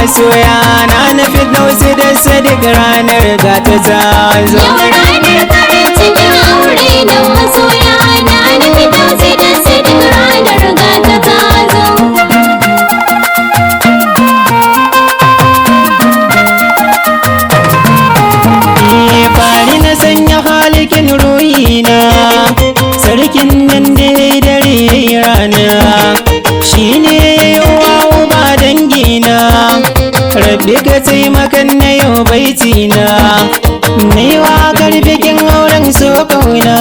masoya na nufi dausi da sadik ranar ga ta zo. Yau ranar farin cikin aure da masoya na nufi dausi da sadik ranar ga ta zo. Fari na sanya halikin ruhina, sarkin nan da ya dare rana, shi ne ya yi wa uba dangina, rabbi ka taimakan na yau baitina, na yi waƙar bikin auren so kauna,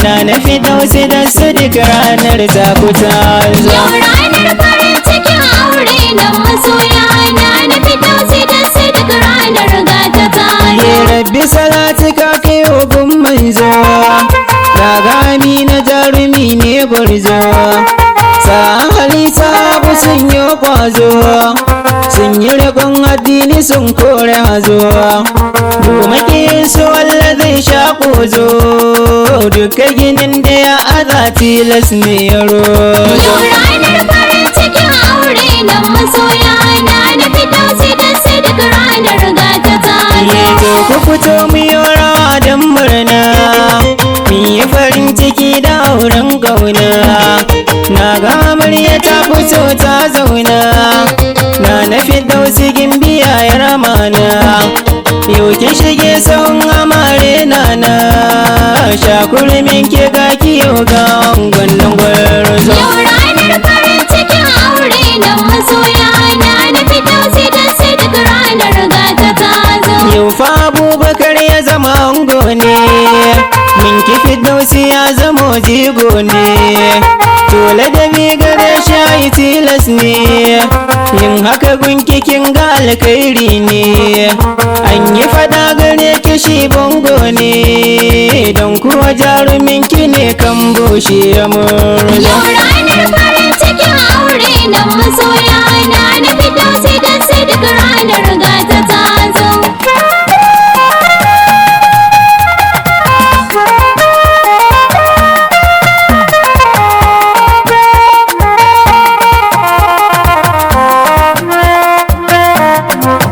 na nufi dausi da sadik ranar zakuta zo. Yau ranar farin cikin aure da masoya na nufi dausi da sadik ranar ga ta zo. Rabbi salati ka kai ogun manzo, ragami na jarumi ne gwarzo, sa hali sabu sun yi kwazo, sun yi rikon addini sun kore hazo, domin su Allah zai sha kozo, duka ginin da ya aza tilas ne ya rozo. Yau ranar farin cikin aure da masoya na nufi dausi da sadik ranar ga ta zo. To ku fito mu yi rawa don murna, mu yi farin ciki da auren gauna, na ga amarya ta fito ta zauna, na nafi dausi gimbiya ya ramana, yau kin shige sahun amare nana, shakurmin ke ga kiyo ga gwannan gwarzo. Yau ranar farin cikin aure da masoya na nufi dausi da sadik ranar ga ta zo. Yau fa Abubakar ya zama ango ne, min kifi dausi ya zama jigo ne, dole da mi gare shayi tilas ne, yin haka gunkikin ga alkhairi ne, an yi fada gare kishi bongo ne, don kuwa jarumin ki ne kan bushe ya murzo. Yau ranar farin cikin aure da masoya na nufi dausi da sadik ranar ga ta zo.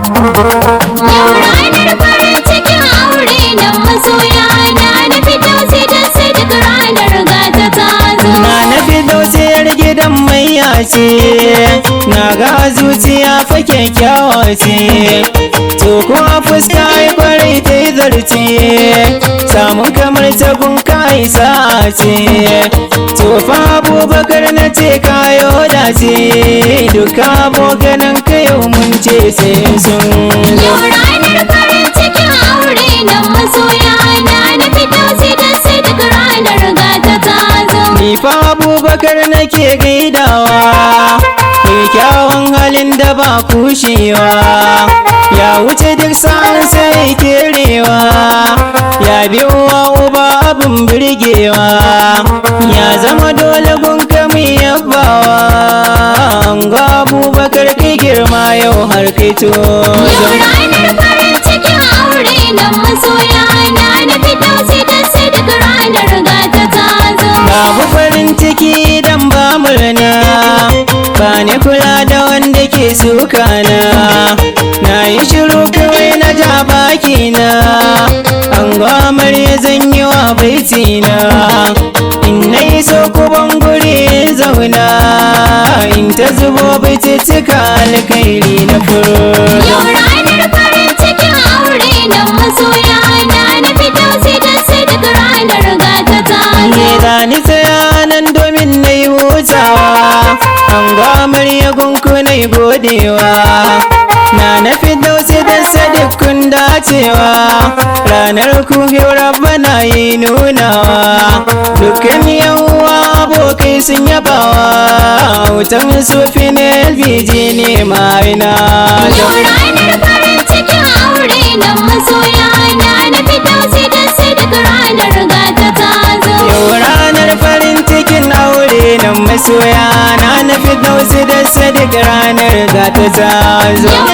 Yau ranar farin cikin aure da masoya na nufi dausi da sadik ranar ga ta zo. Na nafi dausiyar gidan mai ce, na ga zuciya fa kyakkyawa ce, to kuma fuska yi kwarai ta yi zarce, samun kamar ta gunka isa ce, to fa Abubakar na ce kayo dace, duka abokanan ka yau mun ce sai sun zo. Yau ranar farin cikin aure da masoya na nufi dausi da sadik ranar ga ta zo. Ni fa Abubakar nake gaidawa, mai kyawun halin da ba kushewa, ya wuce duk sa'an sai kerewa, ya biyowa uba abin birgewa, ya zama dole gunka mai yabawa, an ga Abubakar kai girma yau har kai to. Yau ranar farin cikin aure da masoya na nufi dausi da sadik ranar ga ta zo. Babu farin ciki dan ba murna, ba ni kula da wanda ke sukana, na yi shiru kawai na ja bakina, an gwamar ya zanyi wa baitina, in na yi so kuban guri zauna, in ta zubo baitittuka alkhairi na furo. Yau ranar farin cikin aure da masoya na nufi dausi da sadik ranar ga ta zo. Ne da ni tsaya nan domin na yi hutawa, an gwamar ya gunku na yi godewa, na nafi dausi da sadik kun dacewa, ranar ku yau rabbana yi nunawa, dukkan yawwa abokai sun yabawa, wutan sufi ne LPG ne ma'ina. Yau ranar farin cikin aure da masoya na nufi dausi da sadik ranar ga ta zo. Yau ranar farin cikin aure na masoya na nufi dausi da sadik ranar ga ta zo. Yau